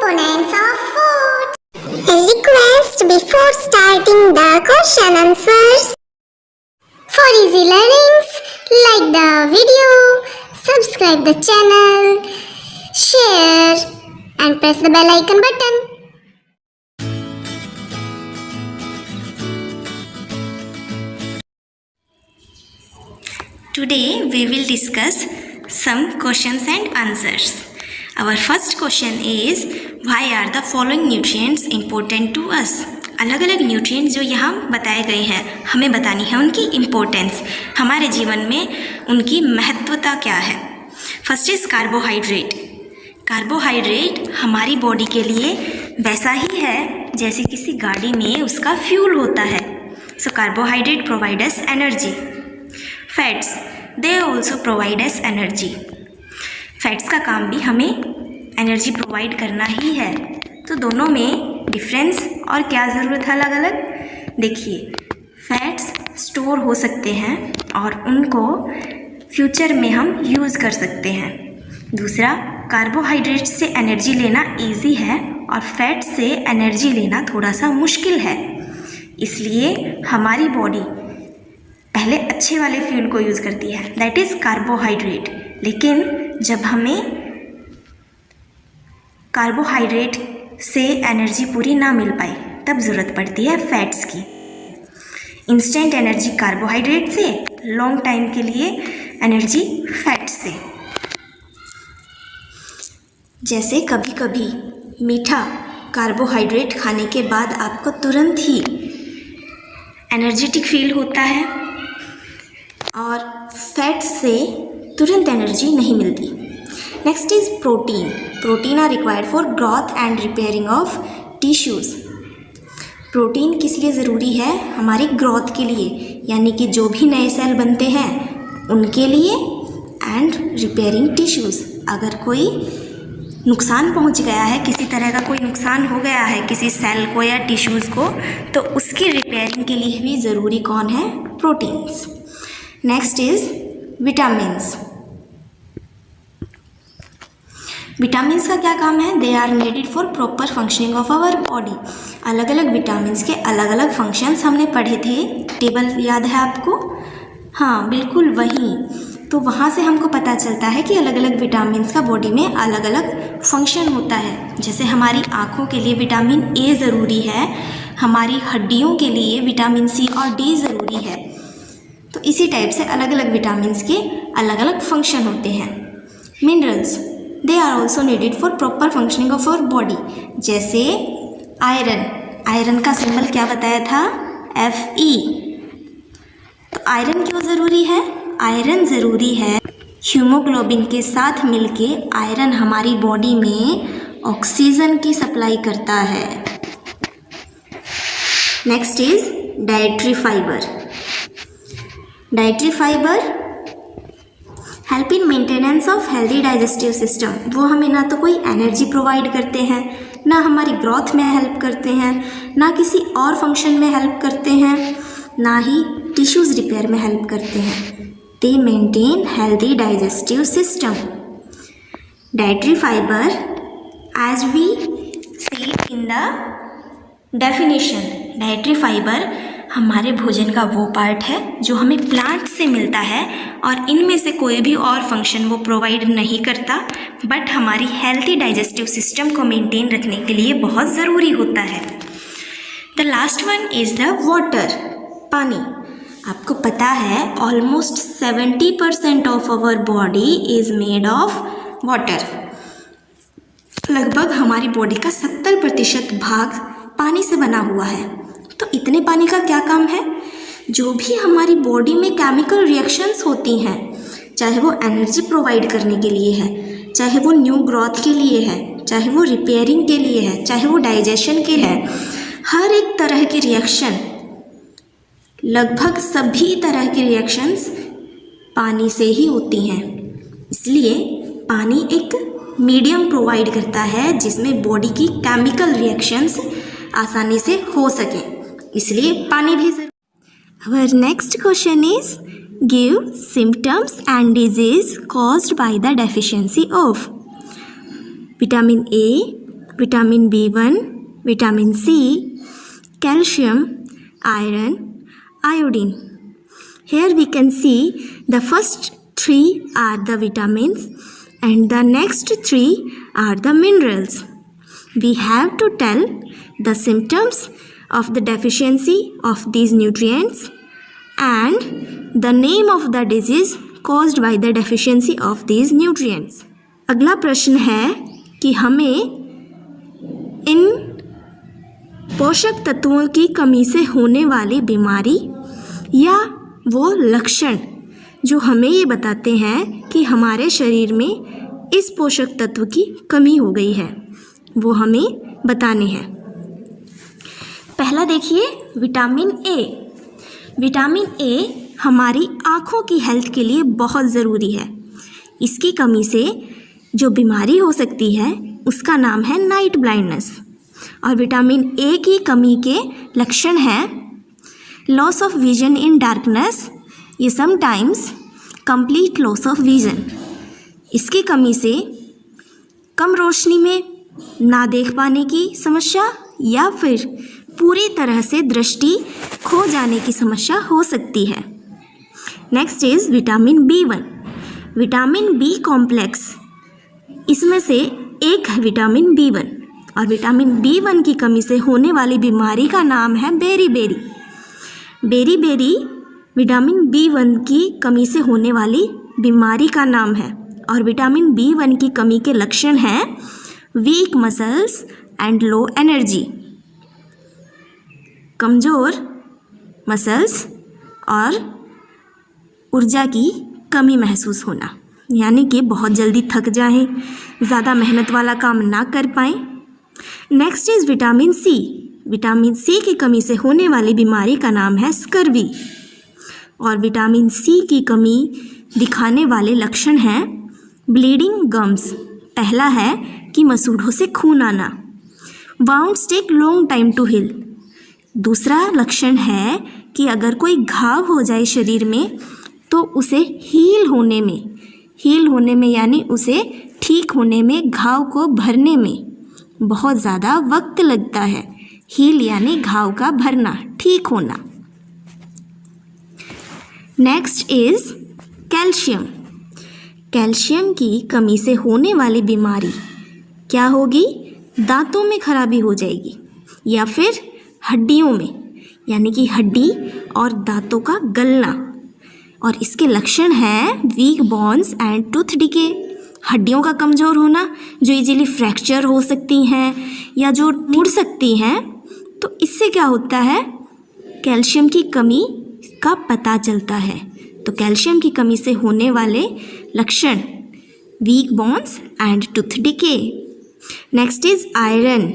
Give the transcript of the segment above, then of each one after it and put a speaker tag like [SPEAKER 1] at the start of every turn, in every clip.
[SPEAKER 1] components of food. A request before starting the question answers. For easy learnings, like the video, subscribe the channel, share and press the bell icon button.
[SPEAKER 2] Today we will discuss some questions and answers. Our first question is, why are the following nutrients important to us? अलग अलग nutrients जो यहाँ बताए गए हैं हमें बतानी है उनकी इम्पोर्टेंस, हमारे जीवन में उनकी महत्वता क्या है। First is carbohydrate. कार्बोहाइड्रेट हमारी बॉडी के लिए वैसा ही है जैसे किसी गाड़ी में उसका फ्यूल होता है। So carbohydrate provide us energy. Fats, they also provide us energy. Fats का काम भी हमें एनर्जी प्रोवाइड करना ही है। तो दोनों में डिफरेंस और क्या ज़रूरत है अलग अलग, देखिए फैट्स स्टोर हो सकते हैं और उनको फ्यूचर में हम यूज़ कर सकते हैं। दूसरा, कार्बोहाइड्रेट से एनर्जी लेना इजी है और फैट से एनर्जी लेना थोड़ा सा मुश्किल है। इसलिए हमारी बॉडी पहले अच्छे वाले फ्यूल को यूज़ करती है, दैट इज़ कार्बोहाइड्रेट। लेकिन जब हमें कार्बोहाइड्रेट से एनर्जी पूरी ना मिल पाए तब ज़रूरत पड़ती है फैट्स की। इंस्टेंट एनर्जी कार्बोहाइड्रेट से, लॉन्ग टाइम के लिए एनर्जी फैट से। जैसे कभी कभी मीठा कार्बोहाइड्रेट खाने के बाद आपको तुरंत ही एनर्जेटिक फील होता है और फैट से तुरंत एनर्जी नहीं मिलती। Next is protein. Protein are required for growth and repairing of tissues. Protein किस लिए ज़रूरी है? हमारी ग्रोथ के लिए, यानी कि जो भी नए सेल बनते हैं उनके लिए, एंड रिपेयरिंग टिश्यूज़। अगर कोई नुकसान पहुंच गया है, किसी तरह का कोई नुकसान हो गया है किसी सेल को या टिश्यूज़ को, तो उसकी रिपेयरिंग के लिए भी ज़रूरी कौन है? Proteins. Next is vitamins. Vitamins का क्या काम है? They are needed for proper functioning of our body. अलग अलग विटामिन्स के अलग अलग फंक्शंस हमने पढ़े थे, टेबल याद है आपको? हाँ बिल्कुल वही। तो वहाँ से हमको पता चलता है कि अलग अलग विटामिन्स का बॉडी में अलग अलग फंक्शन होता है। जैसे हमारी आँखों के लिए विटामिन ए ज़रूरी है, हमारी हड्डियों के लिए विटामिन सी और डी ज़रूरी है। तो इसी टाइप से अलग अलग विटामिन्स के अलग अलग फंक्शन होते हैं। Minerals, they are also needed for proper functioning of our body. जैसे आयरन, आयरन का सिंबल क्या बताया था? Fe। तो आयरन क्यों ज़रूरी है? आयरन ज़रूरी है, हीमोग्लोबिन के साथ मिलके आयरन हमारी बॉडी में ऑक्सीजन की सप्लाई करता है। Next is dietary fibre. Dietary fibre help in maintenance of healthy digestive system. वो हमें ना तो कोई एनर्जी प्रोवाइड करते हैं, ना हमारी ग्रोथ में हेल्प करते हैं, ना किसी और फंक्शन में हेल्प करते हैं, ना ही टिश्यूज़ रिपेयर में हेल्प करते हैं। They maintain healthy digestive system. Dietary fibre, as we see in the definition, dietary fibre हमारे भोजन का वो पार्ट है जो हमें प्लांट से मिलता है और इनमें से कोई भी और फंक्शन वो प्रोवाइड नहीं करता, बट हमारी हेल्थी डाइजेस्टिव सिस्टम को मेंटेन रखने के लिए बहुत ज़रूरी होता है। The last one is the water, पानी। आपको पता है almost 70% of our body is made of water. लगभग हमारी बॉडी का 70% भाग पानी से बना हुआ है। तो इतने पानी का क्या काम है? जो भी हमारी बॉडी में केमिकल रिएक्शंस होती हैं, चाहे वो एनर्जी प्रोवाइड करने के लिए है, चाहे वो न्यू ग्रोथ के लिए है, चाहे वो रिपेयरिंग के लिए है, चाहे वो डाइजेशन के है, हर एक तरह की रिएक्शन, लगभग सभी तरह की रिएक्शंस पानी से ही होती हैं। इसलिए पानी एक मीडियम प्रोवाइड करता है जिसमें बॉडी की केमिकल रिएक्शंस आसानी से हो सके, इसलिए पानी भी ज़रूरी। Our next question is, give symptoms and disease caused by the deficiency of vitamin A, vitamin B1, vitamin C, calcium, iron, iodine. Here we can see the first three are the vitamins and the next three are the minerals. We have to tell the symptoms of the deficiency of these nutrients and the name of the disease caused by the deficiency of these nutrients. अगला प्रश्न है कि हमें इन पोषक तत्वों की कमी से होने वाली बीमारी या वो लक्षण जो हमें ये बताते हैं कि हमारे शरीर में इस पोषक तत्व की कमी हो गई है, वो हमें बताने हैं. पहला देखिए, विटामिन ए. विटामिन ए हमारी आँखों की हेल्थ के लिए बहुत ज़रूरी है. इसकी कमी से जो बीमारी हो सकती है उसका नाम है नाइट ब्लाइंडनेस. और विटामिन ए की कमी के लक्षण हैं loss of vision in darkness, ये sometimes complete loss of vision. इसकी कमी से कम रोशनी में ना देख पाने की समस्या या फिर पूरी तरह से दृष्टि खो जाने की समस्या हो सकती है. Next is vitamin B1. Vitamin B complex, इसमें से एक है विटामिन B1 और विटामिन B1 की कमी से होने वाली बीमारी का नाम है बेरी-बेरी. बेरी-बेरी विटामिन B1 की कमी से होने वाली बीमारी का नाम है और विटामिन B1 की कमी के लक्षण हैं week muscles and low energy. कमज़ोर मसल्स और ऊर्जा की कमी महसूस होना, यानी कि बहुत जल्दी थक जाएं, ज़्यादा मेहनत वाला काम ना कर पाएं. Next is vitamin C. Vitamin C की कमी से होने वाली बीमारी का नाम है स्कर्वी और विटामिन सी की कमी दिखाने वाले लक्षण हैं ब्लीडिंग गम्स. पहला है कि मसूड़ों से खून आना. Wounds take long time to heal. दूसरा लक्षण है कि अगर कोई घाव हो जाए शरीर में तो उसे हील होने में यानी उसे ठीक होने में, घाव को भरने में बहुत ज़्यादा वक्त लगता है. हील यानी घाव का भरना, ठीक होना. Next is calcium. कैल्शियम की कमी से होने वाली बीमारी क्या होगी? दांतों में खराबी हो जाएगी या फिर हड्डियों में, यानी कि हड्डी और दांतों का गलना. और इसके लक्षण हैं weak bones and tooth decay. हड्डियों का कमज़ोर होना जो इजीली फ्रैक्चर हो सकती हैं या जो टूट सकती हैं. तो इससे क्या होता है? कैल्शियम की कमी का पता चलता है. तो कैल्शियम की कमी से होने वाले लक्षण weak bones and tooth decay. Next is iron.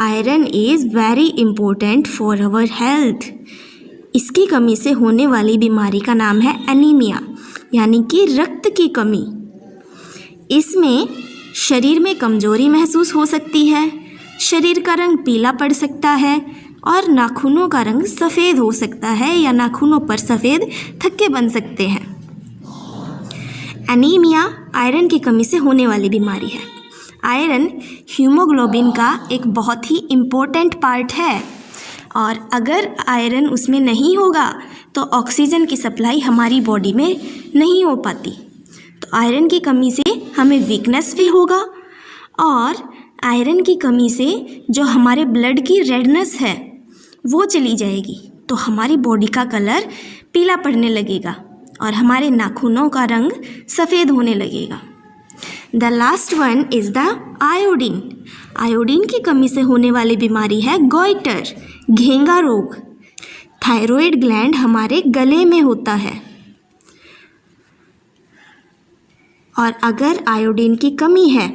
[SPEAKER 2] Iron is very important for our health. इसकी कमी से होने वाली बीमारी का नाम है एनीमिया, यानी कि रक्त की कमी. इसमें शरीर में कमज़ोरी महसूस हो सकती है, शरीर का रंग पीला पड़ सकता है और नाखूनों का रंग सफ़ेद हो सकता है या नाखूनों पर सफ़ेद थक्के बन सकते हैं. एनीमिया आयरन की कमी से होने वाली बीमारी है. आयरन हीमोग्लोबिन का एक बहुत ही इम्पोर्टेंट पार्ट है और अगर आयरन उसमें नहीं होगा तो ऑक्सीजन की सप्लाई हमारी बॉडी में नहीं हो पाती. तो आयरन की कमी से हमें वीकनेस फील होगा और आयरन की कमी से जो हमारे ब्लड की रेडनेस है वो चली जाएगी. तो हमारी बॉडी का कलर पीला पड़ने लगेगा और हमारे नाखूनों का रंग सफ़ेद होने लगेगा. The last one is the iodine. Iodine की कमी से होने वाली बीमारी है गॉइटर, घेंगा रोग. थायराइड ग्लैंड हमारे गले में होता है और अगर आयोडीन की कमी है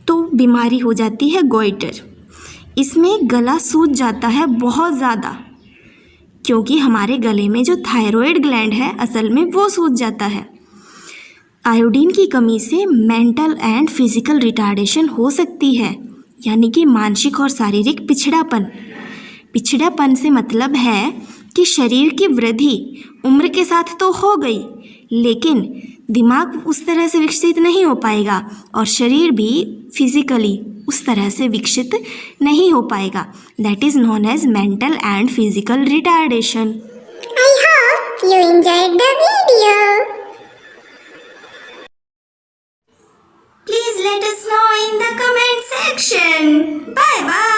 [SPEAKER 2] तो बीमारी हो जाती है गॉइटर. इसमें गला सूज जाता है बहुत ज़्यादा क्योंकि हमारे गले में जो थायराइड ग्लैंड है असल में वो सूज जाता है. आयोडीन की कमी से मेंटल एंड फिज़िकल रिटार्डेशन हो सकती है, यानी कि मानसिक और शारीरिक पिछड़ापन. पिछड़ापन से मतलब है कि शरीर की वृद्धि उम्र के साथ तो हो गई लेकिन दिमाग उस तरह से विकसित नहीं हो पाएगा और शरीर भी फिज़िकली उस तरह से विकसित नहीं हो पाएगा. That is known as mental and physical retardation.
[SPEAKER 1] I hope you enjoyed the video.
[SPEAKER 2] Please let us know in the comment section. Bye bye.